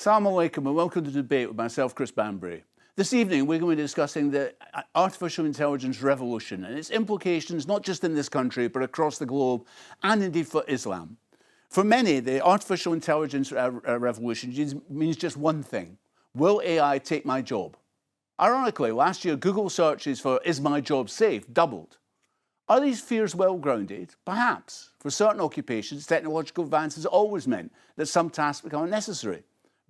Assalamu alaikum and welcome to the debate with myself, Chris Banbury. This evening we're going to be discussing the artificial intelligence revolution and its implications not just in this country but across the globe and indeed for Islam. For many, the artificial intelligence revolution means just one thing: will AI take my job? Ironically, last year Google searches for "is my job safe" doubled. Are these fears well grounded? Perhaps. For certain occupations, technological advances always meant that some tasks become unnecessary.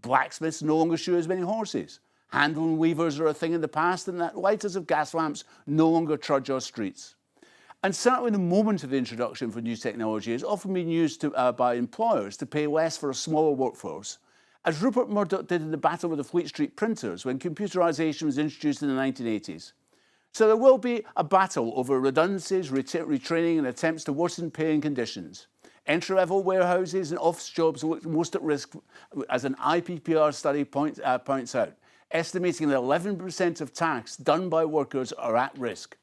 Blacksmiths no longer shoe as many horses. Handle weavers are a thing in the past, and that lighters of gas lamps no longer trudge our streets. And certainly the moment of the introduction for new technology has often been used by employers to pay less for a smaller workforce, as Rupert Murdoch did in the battle with the Fleet Street printers when computerisation was introduced in the 1980s. So there will be a battle over redundancies, retraining and attempts to worsen pay and conditions. Entry-level warehouses and office jobs look most at risk, as an IPPR study points out, estimating that 11% of tasks done by workers are at risk.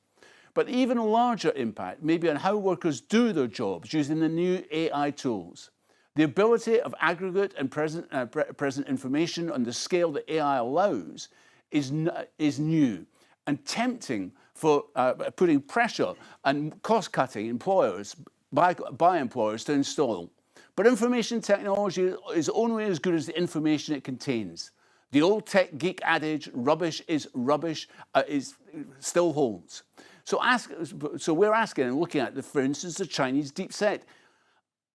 But even a larger impact may be on how workers do their jobs using the new AI tools. The ability of aggregate and present information on the scale that AI allows is new and tempting for putting pressure and cost-cutting by employers to install. But information technology is only as good as the information it contains. The old tech geek adage, rubbish is rubbish, still holds. So we're asking and looking at, for instance, the Chinese deep set,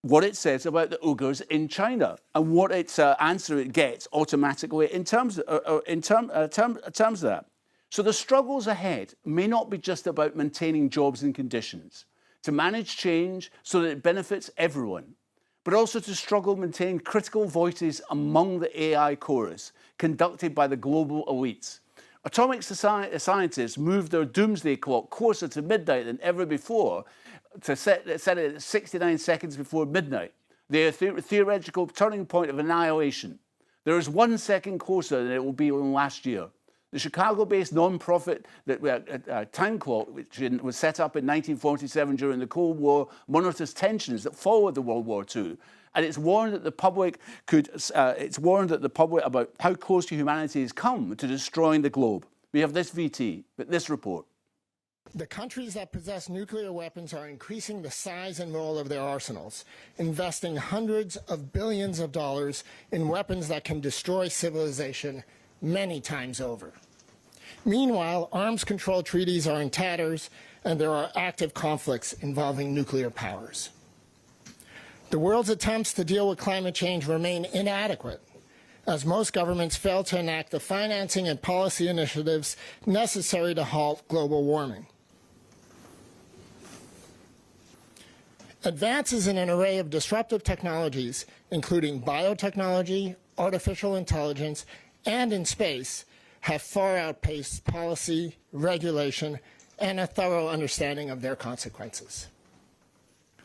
what it says about the Uyghurs in China and what its answer it gets automatically in terms of that. So the struggles ahead may not be just about maintaining jobs and conditions, to manage change so that it benefits everyone, but also to struggle maintain critical voices among the AI chorus conducted by the global elites. Atomic scientists moved their doomsday clock closer to midnight than ever before to set it at 69 seconds before midnight, their theoretical turning point of annihilation. There is 1 second closer than it will be in last year. The Chicago-based non-profit time clock, which was set up in 1947 during the Cold War, monitors tensions that followed the World War II, and it's warned that the public about how close to humanity has come to destroying the globe. We have this this report. The countries that possess nuclear weapons are increasing the size and role of their arsenals, investing hundreds of billions of dollars in weapons that can destroy civilization many times over. Meanwhile, arms control treaties are in tatters, and there are active conflicts involving nuclear powers. The world's attempts to deal with climate change remain inadequate, as most governments fail to enact the financing and policy initiatives necessary to halt global warming. Advances in an array of disruptive technologies, including biotechnology, artificial intelligence, and in space, have far outpaced policy, regulation, and a thorough understanding of their consequences.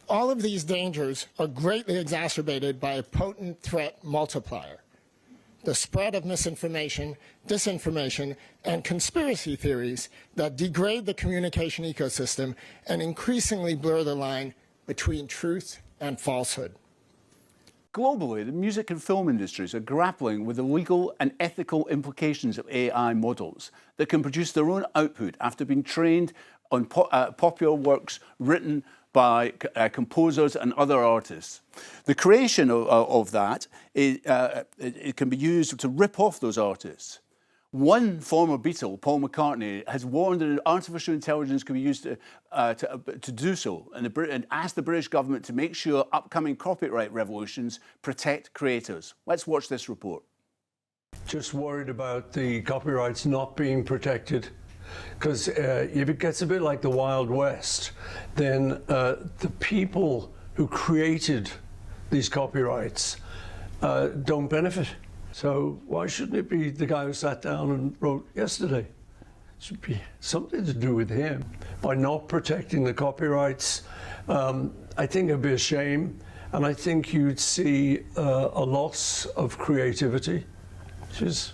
All of these dangers are greatly exacerbated by a potent threat multiplier: the spread of misinformation, disinformation, and conspiracy theories that degrade the communication ecosystem and increasingly blur the line between truth and falsehood. Globally, the music and film industries are grappling with the legal and ethical implications of AI models that can produce their own output after being trained on popular works written by composers and other artists. The creation of that, it can be used to rip off those artists. One former Beatle, Paul McCartney, has warned that artificial intelligence can be used to do so, and asked the British government to make sure upcoming copyright revolutions protect creators. Let's watch this report. Just worried about the copyrights not being protected, because if it gets a bit like the Wild West, then the people who created these copyrights don't benefit. So why shouldn't it be the guy who sat down and wrote yesterday? It should be something to do with him. By not protecting the copyrights, I think it'd be a shame, and I think you'd see a loss of creativity, which is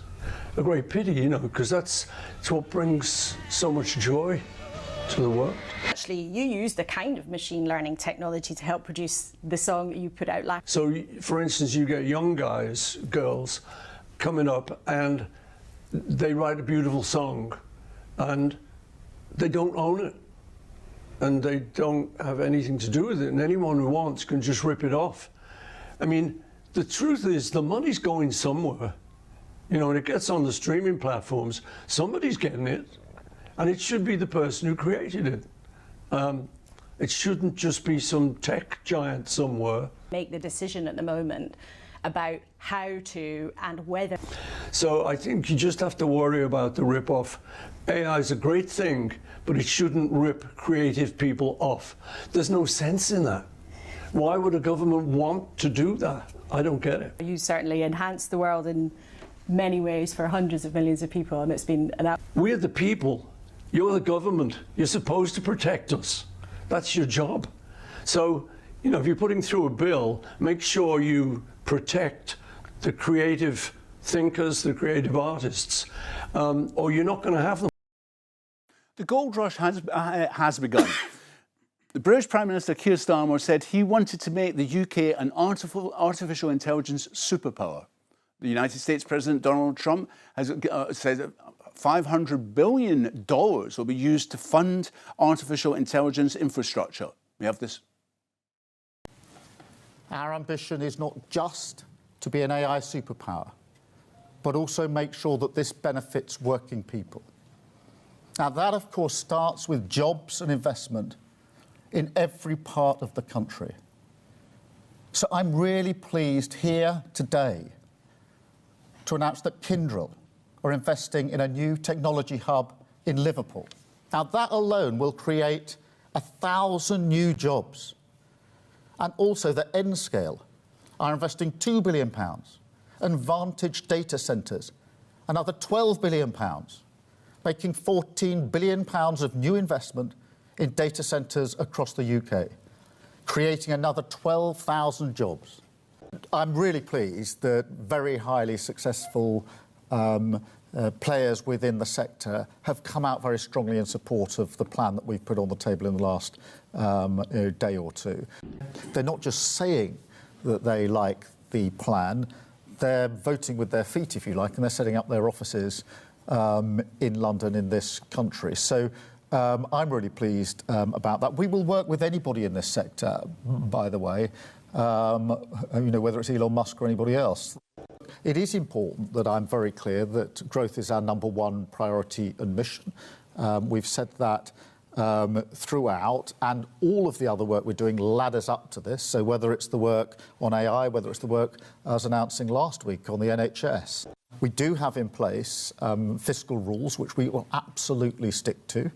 a great pity, you know, because that's what brings so much joy to the world. Actually, you used a kind of machine learning technology to help produce the song you put out last. So, for instance, you get young guys, girls, coming up and they write a beautiful song and they don't own it and they don't have anything to do with it, and anyone who wants can just rip it off. I mean, the truth is the money's going somewhere. You know, when it gets on the streaming platforms, somebody's getting it, and it should be the person who created it. It shouldn't just be some tech giant somewhere. Make the decision at the moment about how to and whether. So I think you just have to worry about the rip-off. AI is a great thing, but it shouldn't rip creative people off. There's no sense in that. Why would a government want to do that? I don't get it. You certainly enhance the world in many ways for hundreds of millions of people, and it's been an. We're the people. You're the government. You're supposed to protect us. That's your job. So, you know, if you're putting through a bill, make sure you protect the creative thinkers, the creative artists, or you're not going to have them. The gold rush has begun. The British Prime Minister Keir Starmer said he wanted to make the UK an artificial intelligence superpower. The United States President Donald Trump has said that $500 billion will be used to fund artificial intelligence infrastructure. We have this. Our ambition is not just to be an AI superpower, but also make sure that this benefits working people. Now, that, of course, starts with jobs and investment in every part of the country. So I'm really pleased here today to announce that Kyndryl are investing in a new technology hub in Liverpool. Now, that alone will create 1,000 new jobs. And also that Nscale are investing £2 billion, and Vantage Data Centres another £12 billion, making £14 billion of new investment in data centres across the UK, creating another 12,000 jobs. I'm really pleased that very highly successful players within the sector have come out very strongly in support of the plan that we've put on the table in the last day or two. They're not just saying that they like the plan, they're voting with their feet, if you like, and they're setting up their offices in London, in this country. So I'm really pleased about that. We will work with anybody in this sector, by the way, you know, whether it's Elon Musk or anybody else. It is important that I'm very clear that growth is our #1 priority and mission. We've said that throughout, and all of the other work we're doing ladders up to this. So whether it's the work on AI, whether it's the work I was announcing last week on the NHS. We do have in place fiscal rules, which we will absolutely stick to,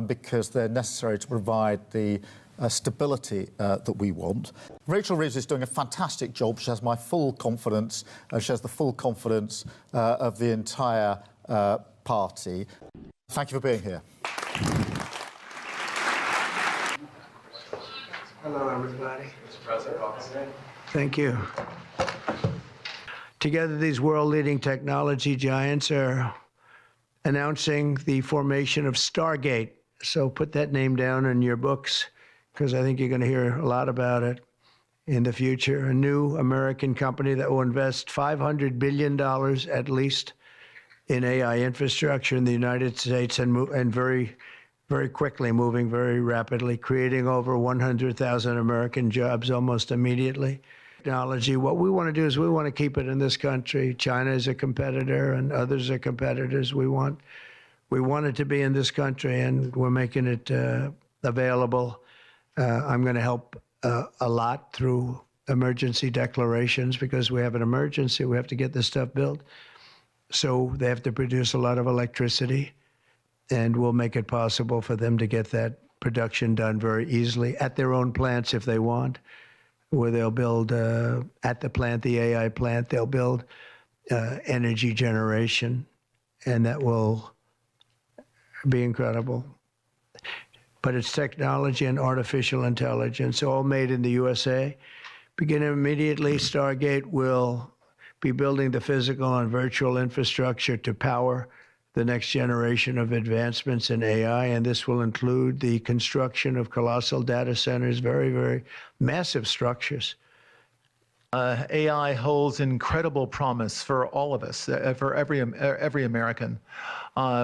because they're necessary to provide the stability that we want. Rachel Reeves is doing a fantastic job. She has my full confidence. She has the full confidence of the entire party. Thank you for being here. Hello, everybody. Thank you. Together, these world-leading technology giants are announcing the formation of Stargate. So put that name down in your books, because I think you're going to hear a lot about it in the future. A new American company that will invest $500 billion at least in AI infrastructure in the United States, and very, very quickly, moving very rapidly, creating over 100,000 American jobs almost immediately. Technology, what we want to do is we want to keep it in this country. China is a competitor and others are competitors. We want it to be in this country, and we're making it available. I'm going to help a lot through emergency declarations, because we have an emergency. We have to get this stuff built. So they have to produce a lot of electricity, and we'll make it possible for them to get that production done very easily at their own plants if they want, where they'll build at the plant, the AI plant, they'll build energy generation, and that will be incredible. But it's technology and artificial intelligence, all made in the USA. Beginning immediately, Stargate will be building the physical and virtual infrastructure to power the next generation of advancements in AI, and this will include the construction of colossal data centers, very, very massive structures. AI holds incredible promise for all of us, for every American.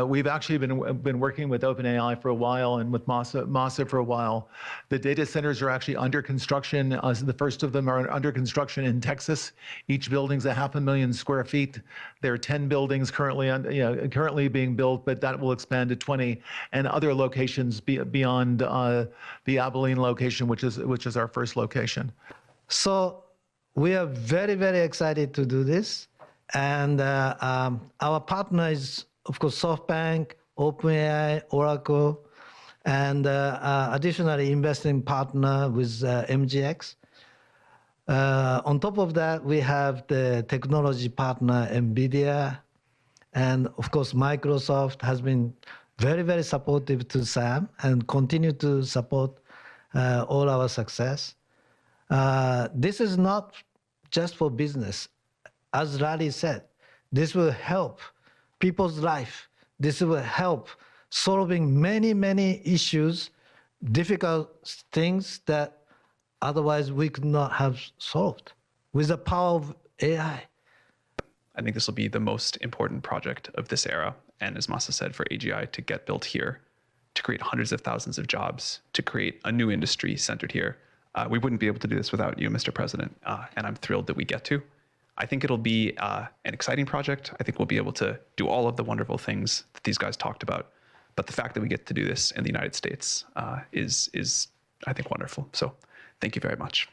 We've actually been working with OpenAI for a while and with Masa for a while. The data centers are actually under construction. The first of them are under construction in Texas. Each building's 500,000 square feet. There are 10 buildings currently being built, but that will expand to 20, and other locations beyond the Abilene location, which is our first location. So we are very, very excited to do this. And our partner is, of course, SoftBank, OpenAI, Oracle, and additionally investing partner with MGX. On top of that, we have the technology partner, NVIDIA, and of course, Microsoft has been very, very supportive to Sam and continue to support all our success. This is not just for business. As Larry said, this will help people's life. This will help solving many, many issues, difficult things that otherwise we could not have solved with the power of AI. I think this will be the most important project of this era. And as Masa said, for AGI to get built here, to create hundreds of thousands of jobs, to create a new industry centered here. We wouldn't be able to do this without you, Mr. President, and I'm thrilled that we get to. I think it'll be an exciting project. I think we'll be able to do all of the wonderful things that these guys talked about. But the fact that we get to do this in the United States is, I think, wonderful. So thank you very much.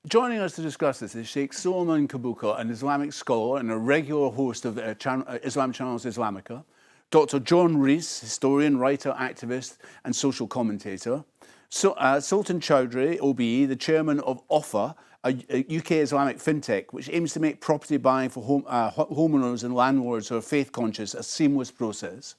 Joining us to discuss this is Sheikh Solomon Kabuka, an Islamic scholar and a regular host of Islam Channel's Islamica. Dr. John Rees, historian, writer, activist, and social commentator. Sultan Chowdhury, OBE, the chairman of OFFA, a UK Islamic fintech, which aims to make property buying for homeowners and landlords who are faith-conscious a seamless process.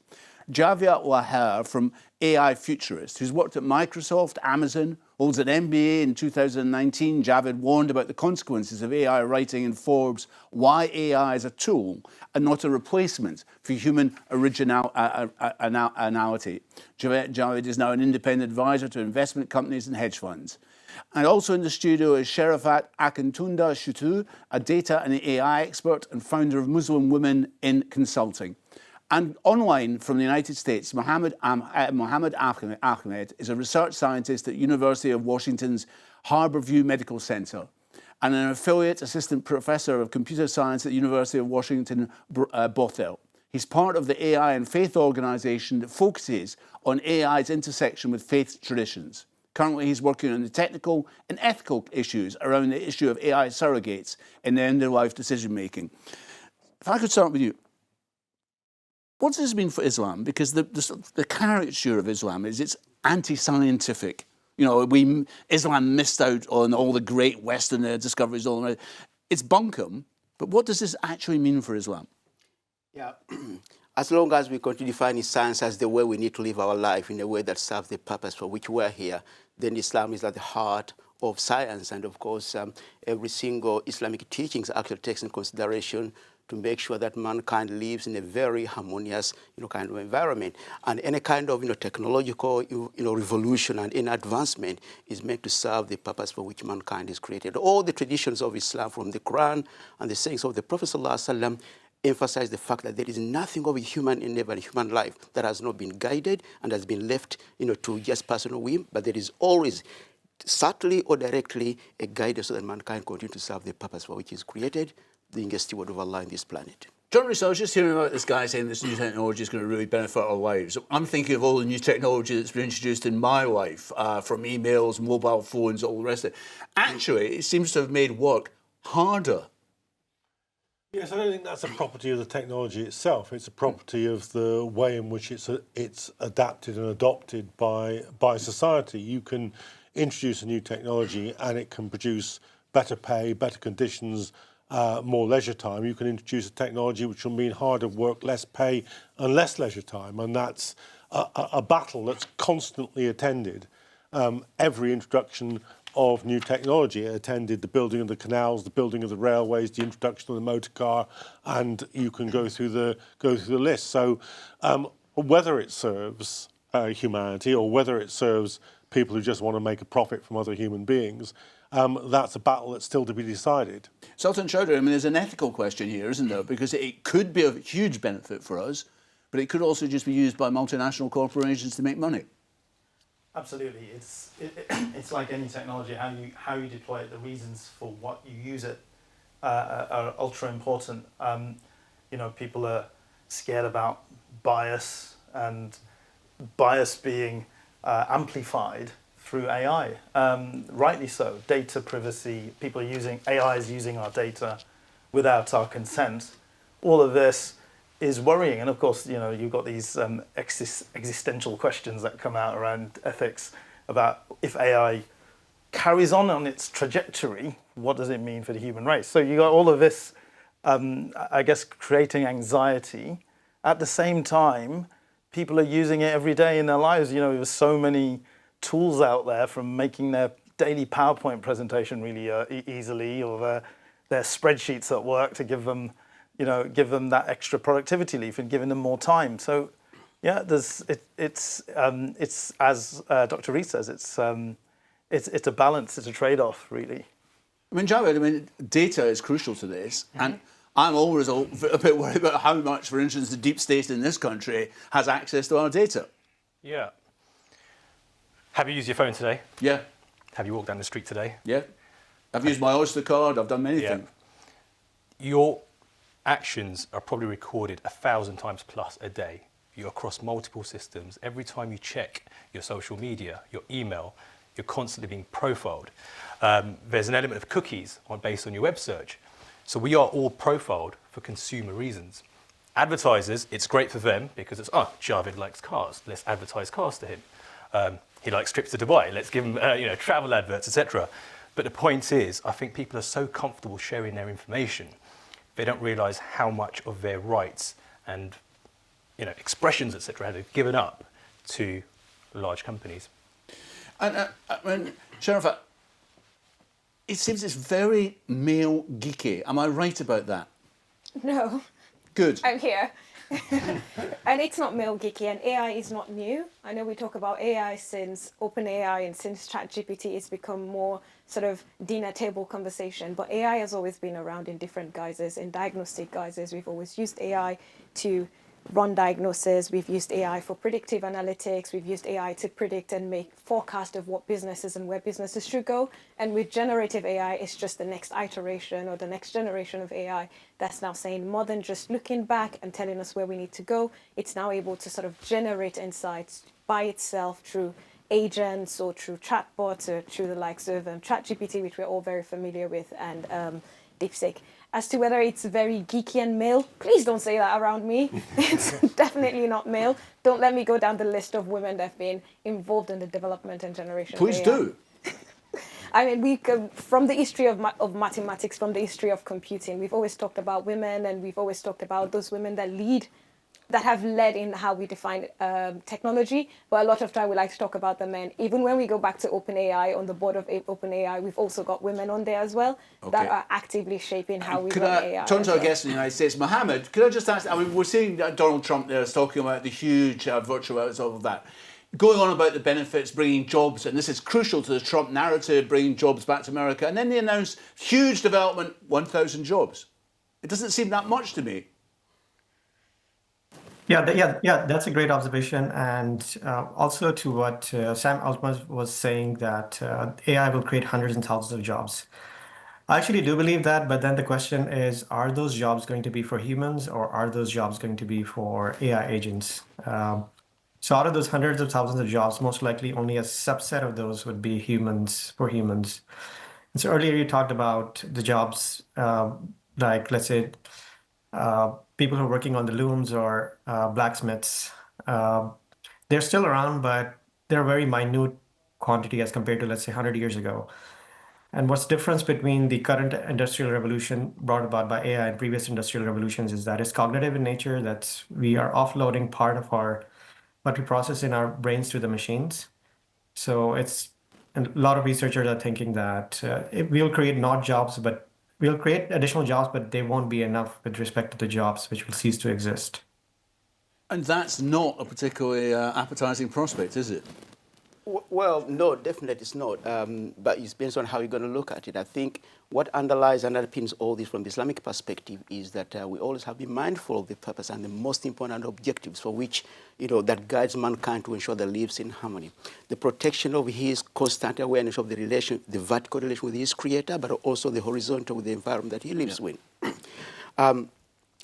Javiat Lahar from AI Futurist, who's worked at Microsoft, Amazon, holds an MBA in 2019. Javid warned about the consequences of AI writing in Forbes why AI is a tool and not a replacement for human originality. Javid is now an independent advisor to investment companies and hedge funds. And also in the studio is Sherifat Akantunda Shutu, a data and AI expert and founder of Muslim Women in Consulting. And online from the United States, Mohammed Ahmed is a research scientist at University of Washington's Harborview Medical Center and an affiliate assistant professor of computer science at the University of Washington, Bothell. He's part of the AI and Faith organization that focuses on AI's intersection with faith traditions. Currently, he's working on the technical and ethical issues around the issue of AI surrogates in the end-of-life decision-making. If I could start with you. What does this mean for Islam? Because the caricature of Islam is it's anti-scientific. You know, Islam missed out on all the great Western discoveries. It's bunkum, but what does this actually mean for Islam? Yeah, as long as we continue defining science as the way we need to live our life in a way that serves the purpose for which we're here, then Islam is at the heart of science. And of course, every single Islamic teachings actually takes into consideration to make sure that mankind lives in a very harmonious, kind of environment. And any kind of, technological, revolution and any advancement is meant to serve the purpose for which mankind is created. All the traditions of Islam, from the Quran and the sayings of the Prophet ﷺ, emphasize the fact that there is nothing of a human endeavor in human life that has not been guided and has been left, to just personal whim, but there is always, subtly or directly, a guidance so that mankind continue to serve the purpose for which it is created, being a steward of Allah in this planet. John Rees, I was just hearing about this guy saying this new technology is going to really benefit our lives. I'm thinking of all the new technology that's been introduced in my life, from emails, mobile phones, all the rest of it. Actually, it seems to have made work harder. Yes, I don't think that's a property of the technology itself. It's a property of the way in which it's adapted and adopted by society. You can introduce a new technology and it can produce better pay, better conditions, more leisure time. You can introduce a technology which will mean harder work, less pay, and less leisure time. And that's a battle that's constantly attended. Every introduction of new technology attended the building of the canals, the building of the railways, the introduction of the motor car, and you can go through the list. So whether it serves humanity or whether it serves people who just want to make a profit from other human beings. That's a battle that's still to be decided. Sultan Chowdhury, I mean, there's an ethical question here, isn't there? Because it could be a huge benefit for us, but it could also just be used by multinational corporations to make money. Absolutely, it's like any technology. How you deploy it, the reasons for what you use it are ultra important. People are scared about bias, and bias being amplified through AI. Rightly so. Data privacy. People are using AI is using our data without our consent. All of this is worrying, and of course, you've got these existential questions that come out around ethics about if AI carries on its trajectory, what does it mean for the human race? So you got all of this, I guess, creating anxiety. At the same time, people are using it every day in their lives. There's so many tools out there, from making their daily PowerPoint presentation really easily, or their spreadsheets at work to give them that extra productivity leaf and giving them more time. So, yeah, it's as Dr. Rees says, it's a balance, it's a trade-off, really. I mean, Javed, data is crucial to this, and I'm always a bit worried about how much, for instance, the deep state in this country has access to our data. Yeah. Have you used your phone today? Yeah. Have you walked down the street today? Yeah. I've used my Oyster card. I've done many things. Your actions are probably recorded 1,000 times plus a day. You're across multiple systems. Every time you check your social media, your email, you're constantly being profiled. There's an element of cookies based on your web search. So we are all profiled for consumer reasons. Advertisers, it's great for them because it's, Javed likes cars. Let's advertise cars to him. He likes trips to Dubai. Let's give him travel adverts, etc. But the point is, I think people are so comfortable sharing their information, they don't realise how much of their rights and expressions, etc., have given up to large companies. And Sheriff, it seems it's very male geeky. Am I right about that? No. Good. I'm here. And it's not male geeky, and AI is not new. I know we talk about AI since OpenAI and since ChatGPT, it's become more sort of dinner table conversation. But AI has always been around in different guises, in diagnostic guises. We've always used AI to run diagnosis. We've used AI for predictive analytics. We've used AI to predict and make forecast of what businesses and where businesses should go. And with generative AI, it's just the next iteration or the next generation of AI that's now saying more than just looking back and telling us where we need to go. It's now able to sort of generate insights by itself through agents or through chatbots or through the likes of ChatGPT, which we're all very familiar with, and DeepSeek. As to whether it's very geeky and male, please don't say that around me. It's definitely not male. Don't let me go down the list of women that have been involved in the development and generation Please of AI. do. I mean, we come from the history of mathematics, from the history of computing. We've always talked about women, and we've always talked about those women that have led in how we define technology. But a lot of time we like to talk about the men. Even when we go back to OpenAI, on the board of OpenAI, we've also got women on there as well that are actively shaping how we run AI. Turn to our guest in the United States, Mohammed. Could I just ask? I mean, we're seeing Donald Trump there is talking about the huge virtualities of that, going on about the benefits, bringing jobs, and this is crucial to the Trump narrative, bringing jobs back to America. And then they announced huge development, 1,000 jobs. It doesn't seem that much to me. Yeah, that's a great observation. And also to what Sam Altman was saying, that AI will create hundreds and thousands of jobs. I actually do believe that, but then the question is, are those jobs going to be for humans, or are those jobs going to be for AI agents? So out of those hundreds of thousands of jobs, most likely only a subset of those would be humans, for humans. And so earlier you talked about the jobs, like let's say, people who are working on the looms or blacksmiths. They're still around, but they're a very minute quantity as compared to, let's say, 100 years ago. And what's the difference between the current industrial revolution brought about by AI and previous industrial revolutions is that it's cognitive in nature, that we are offloading part of what we process in our brains to the machines. So and a lot of researchers are thinking that we'll create not jobs, but we'll create additional jobs, but they won't be enough with respect to the jobs which will cease to exist. And that's not a particularly appetizing prospect, is it? Well, no, definitely it's not. But it depends on how you're going to look at it. I think what underlies and underpins all this from the Islamic perspective is that we always have to be mindful of the purpose and the most important objectives for which, that guides mankind to ensure that lives in harmony. The protection of his constant awareness of the relation, the vertical relation with his creator, but also the horizontal with the environment that he lives with.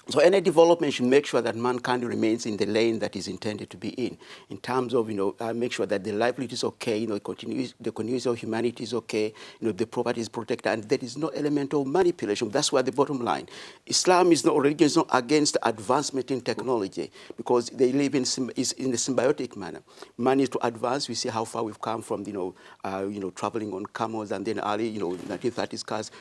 So any development should make sure that mankind remains in the lane that is intended to be in terms of, make sure that the livelihood is okay, the continuity of humanity is okay, the property is protected, and there is no element of manipulation. That's where the bottom line. Islam is not, religion is not against advancement in technology because they live in a symbiotic manner. Man is to advance. We see how far we've come from, traveling on camels and then early, 1930s cars.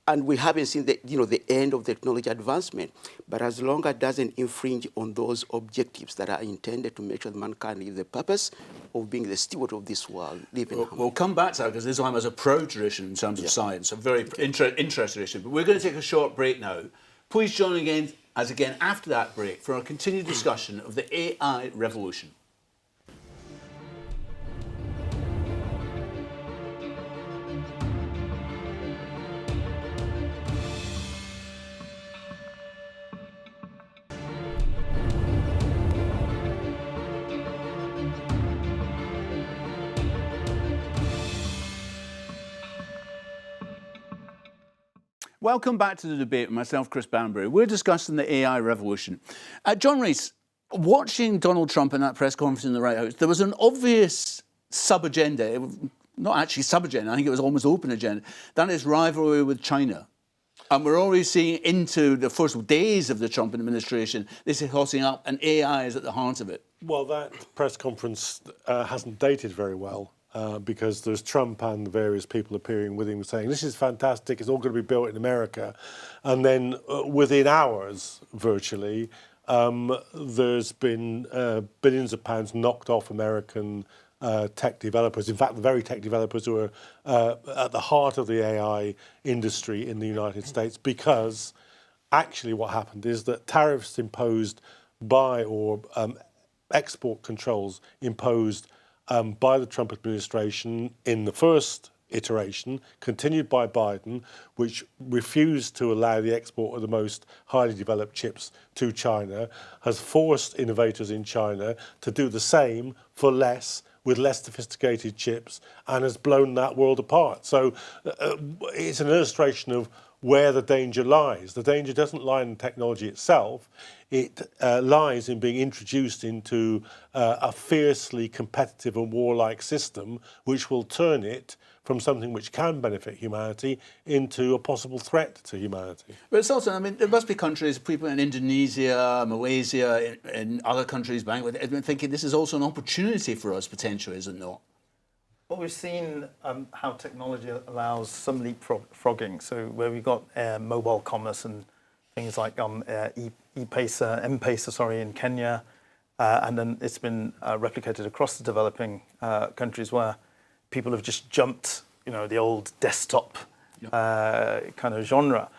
And we haven't seen the end of technology advancement. But as long as it doesn't infringe on those objectives that are intended to make sure that mankind live the purpose of being the steward of this world. We'll come back to that because Islam has a proud tradition in terms of science, a very interesting tradition. But we're going to take a short break now. Please join us again after that break for a continued discussion of the AI revolution. Welcome back to the debate with myself, Chris Banbury. We're discussing the AI revolution. John Rees, watching Donald Trump in that press conference in the White House, there was an obvious sub-agenda, not actually sub-agenda, I think it was almost open agenda, that is rivalry with China. And we're already seeing into the first days of the Trump administration, this is hotting up and AI is at the heart of it. Well, that press conference hasn't dated very well. Because there's Trump and the various people appearing with him saying, this is fantastic, it's all going to be built in America. And then within hours, virtually, there's been billions of pounds knocked off American tech developers. In fact, the very tech developers who are at the heart of the AI industry in the United States, because actually what happened is that tariffs imposed by, or export controls imposed by the Trump administration in the first iteration, continued by Biden, which refused to allow the export of the most highly developed chips to China, has forced innovators in China to do the same for less, with less sophisticated chips, and has blown that world apart. So it's an illustration of where the danger lies. The danger doesn't lie in technology itself. It lies in being introduced into a fiercely competitive and warlike system, which will turn it from something which can benefit humanity into a possible threat to humanity. But it's also, there must be countries, people in Indonesia, Malaysia, in other countries, Bangladesh, thinking this is also an opportunity for us potentially, is it not? Well, we've seen how technology allows some leapfrogging. So where we've got mobile commerce and things like M-Pesa, in Kenya, and then it's been replicated across the developing countries where people have just jumped, the old desktop kind of genre.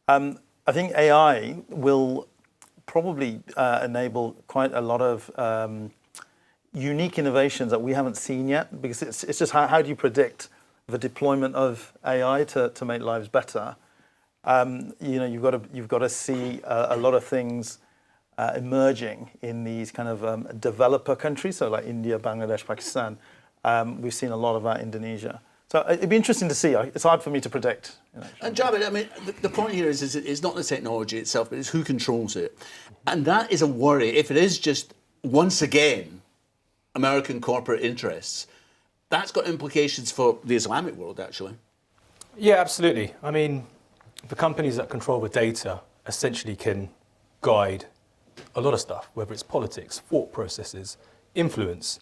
I think AI will probably enable quite a lot of unique innovations that we haven't seen yet, because it's just how do you predict the deployment of AI to make lives better? You've got to see a lot of things emerging in these kind of developer countries, so like India, Bangladesh, Pakistan. We've seen a lot of that in Indonesia. So it'd be interesting to see. It's hard for me to predict. And Javed, the point here is it's not the technology itself, but it's who controls it. And that is a worry. If it is just, once again, American corporate interests, that's got implications for the Islamic world, actually. Yeah, absolutely. The companies that control the data essentially can guide a lot of stuff, whether it's politics, thought processes, influence.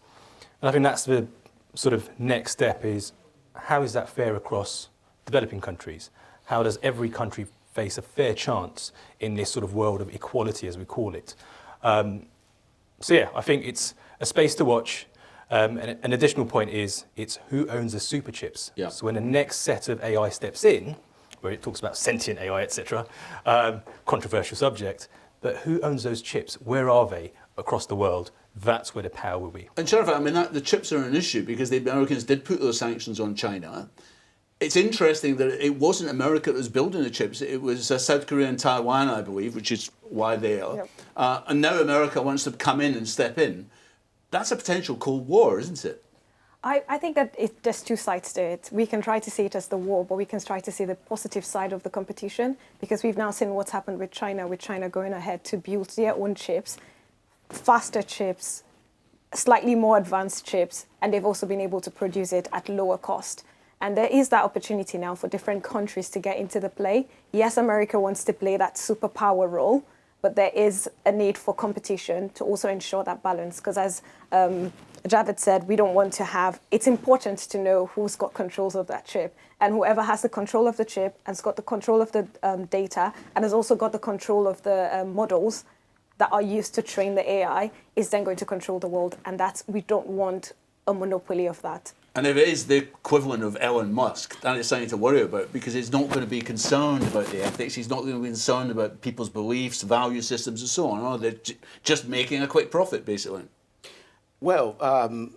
And I think that's the sort of next step is, how is that fair across developing countries? How does every country face a fair chance in this sort of world of equality, as we call it? I think it's a space to watch. An additional point is, it's who owns the super chips. Yeah. So when the next set of AI steps in, where it talks about sentient AI, etc., controversial subject, but who owns those chips? Where are they? across the world, that's where the power will be. And Sheriff, I mean, the chips are an issue because the Americans did put those sanctions on China. It's interesting that it wasn't America that was building the chips. It was South Korea and Taiwan, I believe, which is why they are. Yep. And now America wants to come in and step in. That's a potential Cold War, isn't it? I think that there's two sides to it. We can try to see it as the war, but we can try to see the positive side of the competition, because we've now seen what's happened with China going ahead to build their own chips, faster chips, slightly more advanced chips, and they've also been able to produce it at lower cost. And there is that opportunity now for different countries to get into the play. Yes, America wants to play that superpower role, but there is a need for competition to also ensure that balance. Because as Javed said, we don't want to have, it's important to know who's got controls of that chip. And whoever has the control of the chip and has got the control of the data and has also got the control of the models that are used to train the AI is then going to control the world. And we don't want a monopoly of that. And if it is the equivalent of Elon Musk, that is something to worry about, because he's not going to be concerned about the ethics. He's not going to be concerned about people's beliefs, value systems, and so on. Oh, they're just making a quick profit, basically. Well,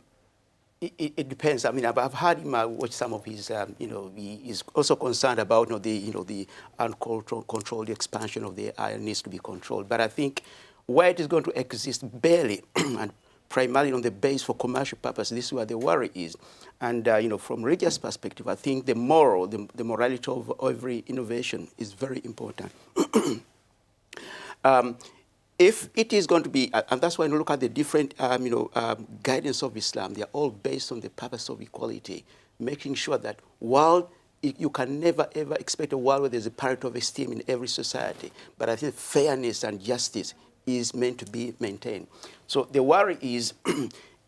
it depends. I mean, I've heard him watch some of his. He is also concerned about the uncontrolled expansion of the AI needs to be controlled. But I think where it is going to exist barely and primarily on the base for commercial purpose, this is where the worry is. And from religious perspective, I think the morality of every innovation is very important. If it is going to be, and that's why when you look at the different guidance of Islam, they are all based on the purpose of equality, making sure that while you can never ever expect a world where there's a parity of esteem in every society, but I think fairness and justice is meant to be maintained. So the worry is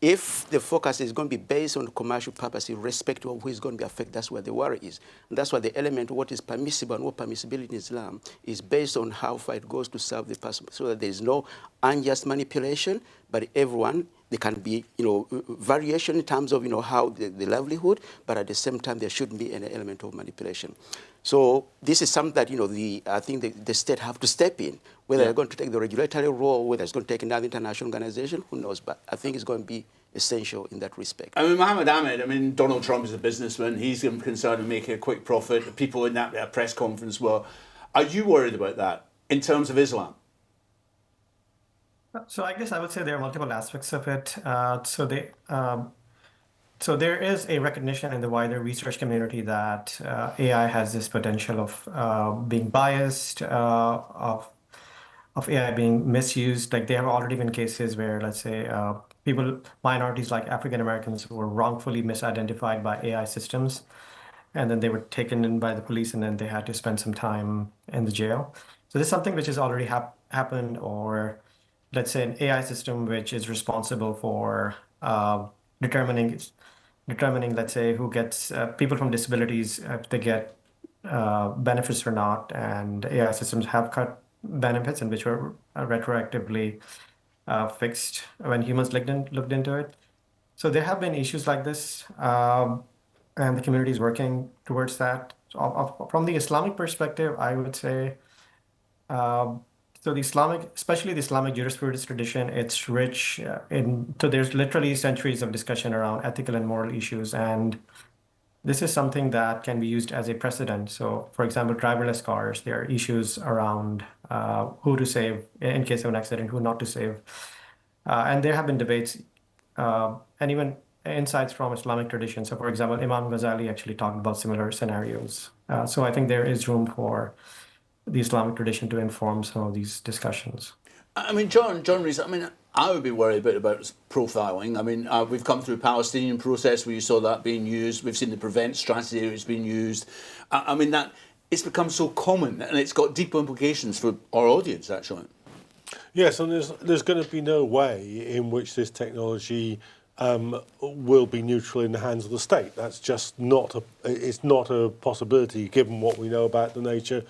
if the focus is going to be based on commercial purpose, irrespective of who is going to be affected, that's where the worry is. And that's why the element of what is permissible and what permissibility in Islam is based on how far it goes to serve the person, so that there is no unjust manipulation, but everyone, there can be variation in terms of how the livelihood, but at the same time there shouldn't be any element of manipulation. So this is something that I think the state have to step in. Whether they're going to take the regulatory role, whether it's going to take another international organization, who knows? But I think it's going to be essential in that respect. I mean, Mohammed Ahmed, Donald Trump is a businessman. He's concerned with making a quick profit. The people in that press conference were. Are you worried about that in terms of Islam? So I guess I would say there are multiple aspects of it. So there is a recognition in the wider research community that AI has this potential of being biased, of AI being misused. Like there have already been cases where, let's say, minorities like African Americans were wrongfully misidentified by AI systems, and then they were taken in by the police, and then they had to spend some time in the jail. So this is something which has already happened, or let's say an AI system which is responsible for determining, let's say, who gets people from disabilities, if they get benefits or not, and AI systems have cut benefits and which were retroactively fixed when humans looked into it. So there have been issues like this, and the community is working towards that. So from the Islamic perspective, I would say, so the Islamic, especially the Islamic jurisprudence tradition, it's rich so there's literally centuries of discussion around ethical and moral issues, and this is something that can be used as a precedent. So, for example, driverless cars, there are issues around who to save in case of an accident, who not to save. And there have been debates and even insights from Islamic tradition. So, for example, Imam Ghazali actually talked about similar scenarios. So I think there is room for the Islamic tradition to inform some of these discussions. I mean, John Rees, I would be worried about profiling. I mean, we've come through a Palestinian process where you saw that being used. We've seen the prevent strategy that's been used. I mean, that it's become so common, and it's got deep implications for our audience, actually. Yes, and there's going to be no way in which this technology will be neutral in the hands of the state. That's just not a possibility, given what we know about the nature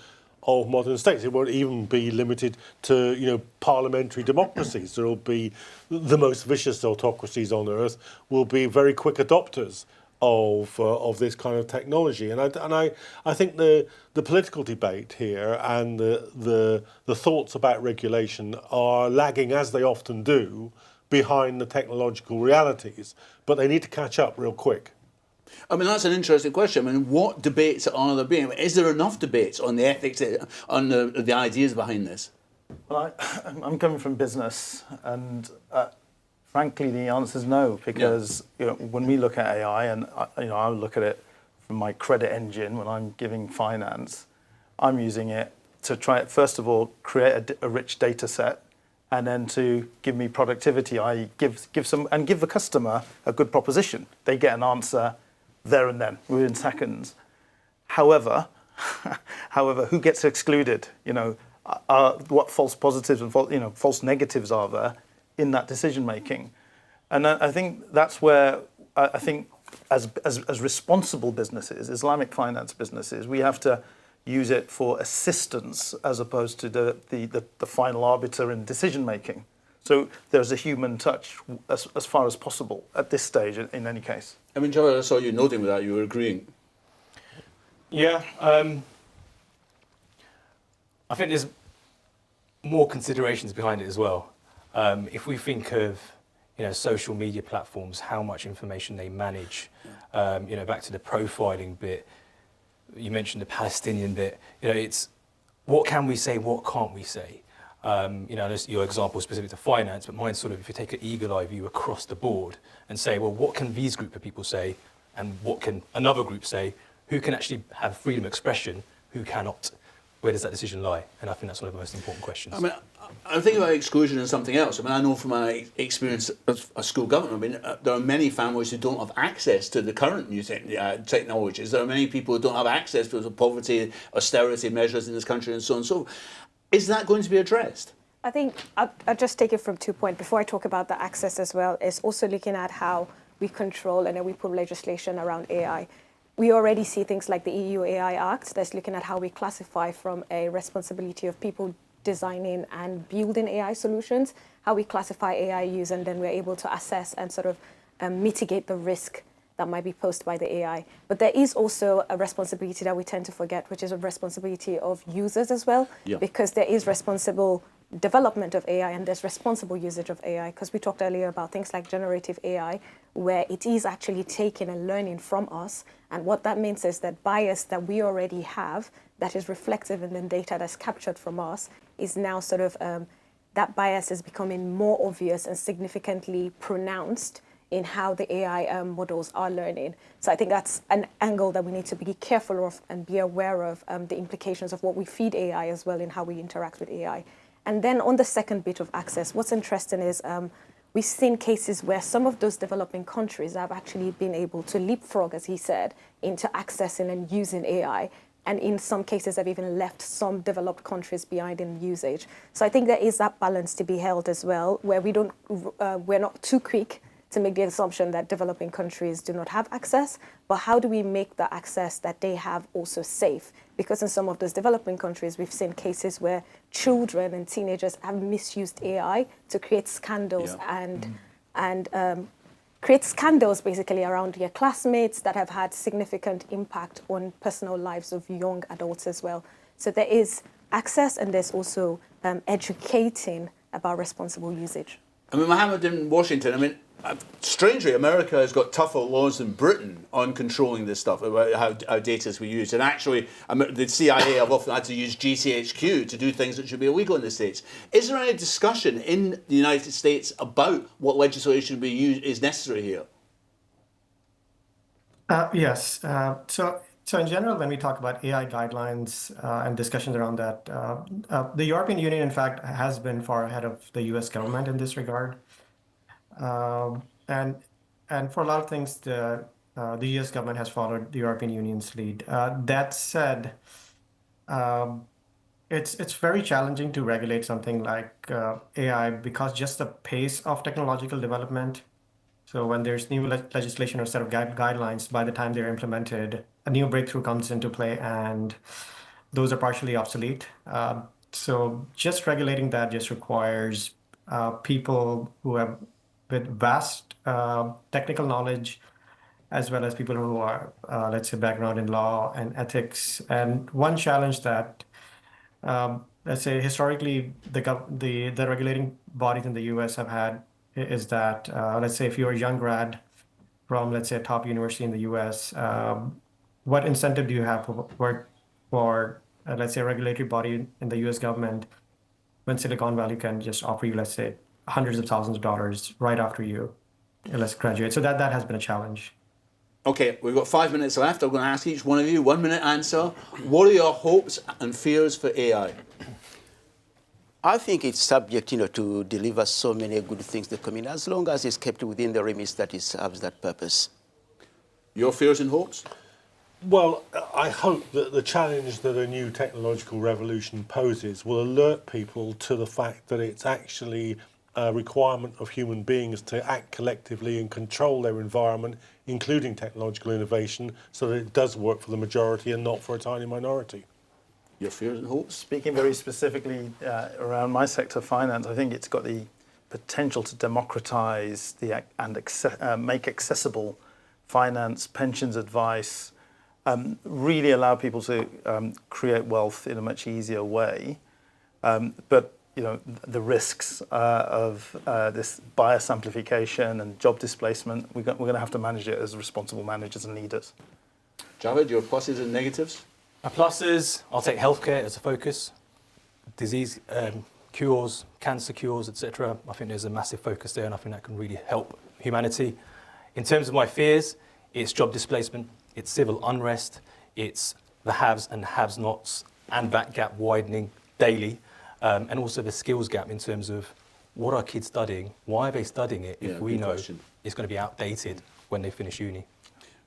of modern states. It won't even be limited to parliamentary democracies. There will be the most vicious autocracies on earth will be very quick adopters of this kind of technology. And I think the political debate here and the thoughts about regulation are lagging, as they often do, behind the technological realities. But they need to catch up real quick. I mean, that's an interesting question. I mean, what debates are there being? Is there enough debates on the ethics, on the ideas behind this? Well, I'm coming from business, and frankly, the answer is no, because when we look at AI, and I look at it from my credit engine when I'm giving finance, I'm using it to try, first of all, create a rich data set, and then to give me productivity. I give the customer a good proposition. They get an answer there and then, within seconds. However, who gets excluded? What false positives and false negatives are there in that decision making? And I think that's where I think as responsible businesses, Islamic finance businesses, we have to use it for assistance as opposed to the final arbiter in decision making. So there's a human touch as far as possible at this stage, in any case. I mean, Joe, I saw you nodding with that. You were agreeing. Yeah. I think there's more considerations behind it as well. If we think of social media platforms, how much information they manage, back to the profiling bit, you mentioned the Palestinian bit, it's what can we say, what can't we say? Your example is specific to finance, but mine's sort of, if you take an eagle eye view across the board and say, well, what can these group of people say and what can another group say? Who can actually have freedom of expression, who cannot? Where does that decision lie? And I think that's one of the most important questions. I mean, I'm thinking about exclusion and something else. I mean, I know from my experience as a school governor, I mean, there are many families who don't have access to the current new technologies. There are many people who don't have access to the poverty, austerity measures in this country and so on and so forth. Is that going to be addressed? I think I'll just take it from 2 points. Before I talk about the access as well, is also looking at how we control and then we put legislation around AI. We already see things like the EU AI Act that's looking at how we classify from a responsibility of people designing and building AI solutions, how we classify AI use, and then we're able to assess and sort of mitigate the risk that might be posed by the AI. But there is also a responsibility that we tend to forget, which is a responsibility of users as well, because there is responsible development of AI and there's responsible usage of AI, because we talked earlier about things like generative AI, where it is actually taking and learning from us. And what that means is that bias that we already have that is reflective in the data that's captured from us is now sort of, that bias is becoming more obvious and significantly pronounced in how the AI models are learning. So I think that's an angle that we need to be careful of and be aware of, the implications of what we feed AI as well in how we interact with AI. And then on the second bit of access, what's interesting is we've seen cases where some of those developing countries have actually been able to leapfrog, as he said, into accessing and using AI. And in some cases have even left some developed countries behind in usage. So I think there is that balance to be held as well, where we're not too quick to make the assumption that developing countries do not have access, but how do we make the access that they have also safe? Because in some of those developing countries, we've seen cases where children and teenagers have misused AI to create scandals and create scandals basically around their classmates that have had significant impact on personal lives of young adults as well. So there is access and there's also educating about responsible usage. I mean, Mohammed in Washington, I mean, strangely, America has got tougher laws than Britain on controlling this stuff, about how data is used. And actually, the CIA have often had to use GCHQ to do things that should be illegal in the States. Is there any discussion in the United States about what legislation is necessary here? Yes. So in general, when we talk about AI guidelines and discussions around that, the European Union, in fact, has been far ahead of the US government in this regard. And for a lot of things, the US government has followed the European Union's lead. That said, it's very challenging to regulate something like AI because just the pace of technological development. So when there's new legislation or set of guidelines, by the time they're implemented, a new breakthrough comes into play, and those are partially obsolete. So just regulating that just requires people who have with vast technical knowledge as well as people who are, let's say, background in law and ethics. And one challenge that, let's say, historically, the regulating bodies in the U.S. have had is that, let's say, if you're a young grad from, let's say, a top university in the U.S., what incentive do you have to work for, let's say, a regulatory body in the U.S. government when Silicon Valley can just offer you, let's say, hundreds of thousands of dollars right after you, let's graduate? So that has been a challenge. Okay, we've got 5 minutes left. I'm going to ask each one of you 1 minute answer. What are your hopes and fears for AI? I think it's subject, to deliver so many good things that come in, as long as it's kept within the remit that it serves that purpose. Your fears and hopes? Well, I hope that the challenge that a new technological revolution poses will alert people to the fact that it's actually a requirement of human beings to act collectively and control their environment, including technological innovation, so that it does work for the majority and not for a tiny minority. Your fears and hopes? Speaking very specifically around my sector, finance, I think it's got the potential to democratize and make accessible finance, pensions advice, really allow people to create wealth in a much easier way. But the risks of this bias amplification and job displacement, we're going to have to manage it as responsible managers and leaders. Javed, your pluses and negatives? My pluses, I'll take healthcare as a focus. Disease cures, cancer cures, etc. I think there's a massive focus there, and I think that can really help humanity. In terms of my fears, it's job displacement, it's civil unrest, it's the haves and have-nots, and that gap widening daily, and also the skills gap in terms of what are kids studying, why are they studying it if we know it's going to be outdated when they finish uni.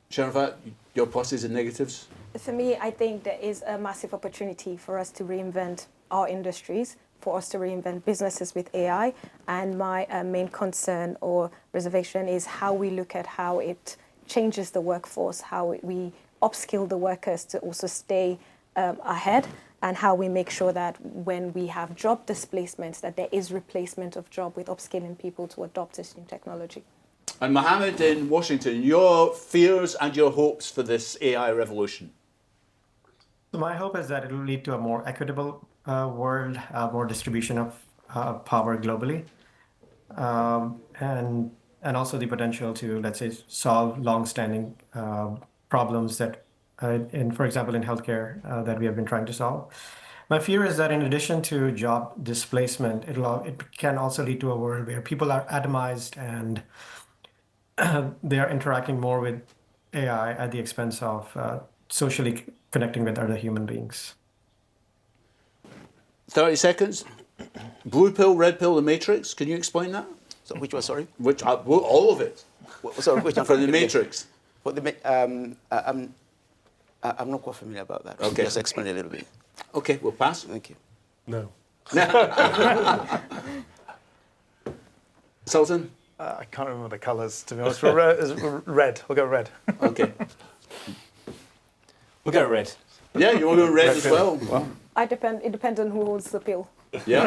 Sharifat, your pluses and negatives? For me, I think there is a massive opportunity for us to reinvent our industries, for us to reinvent businesses with AI. And my main concern or reservation is how we look at how it changes the workforce, how we upskill the workers to also stay ahead, and how we make sure that when we have job displacements, that there is replacement of job with upskilling people to adopt this new technology. And Mohammed in Washington, your fears and your hopes for this AI revolution? So my hope is that it will lead to a more equitable world, more distribution of power globally, and also the potential to, let's say, solve long-standing problems that, for example, in healthcare that we have been trying to solve. My fear is that in addition to job displacement, it can also lead to a world where people are atomized and they are interacting more with AI at the expense of socially connecting with other human beings. 30 seconds. Blue pill, red pill, the Matrix. Can you explain that? So which one, sorry? Which all of it. Sorry, which one? For the Matrix. For the I'm not quite familiar about that. Okay. Just explain a little bit. Okay, we'll pass. Thank you. No. Sultan? I can't remember the colours, to be honest. Red. We'll go red. Okay. We'll go red. Yeah, you want to go red as well? Wow. It depends on who holds the pill. Yeah?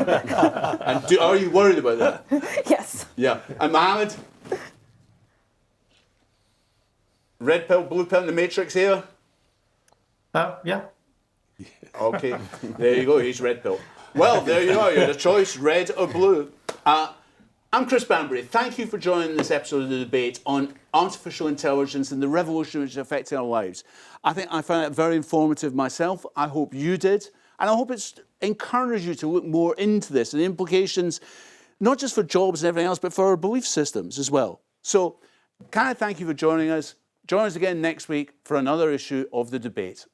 And are you worried about that? Yes. Yeah. And Mohammed? Red pill, blue pill in the Matrix here? Yeah. Okay, there you go, he's red pill. Well, there you are, you had a choice, red or blue. I'm Chris Banbury. Thank you for joining this episode of the debate on artificial intelligence and the revolution which is affecting our lives. I think I found it very informative myself. I hope you did. And I hope it's encouraged you to look more into this and the implications, not just for jobs and everything else, but for our belief systems as well. So, can I thank you for joining us? Join us again next week for another issue of the debate.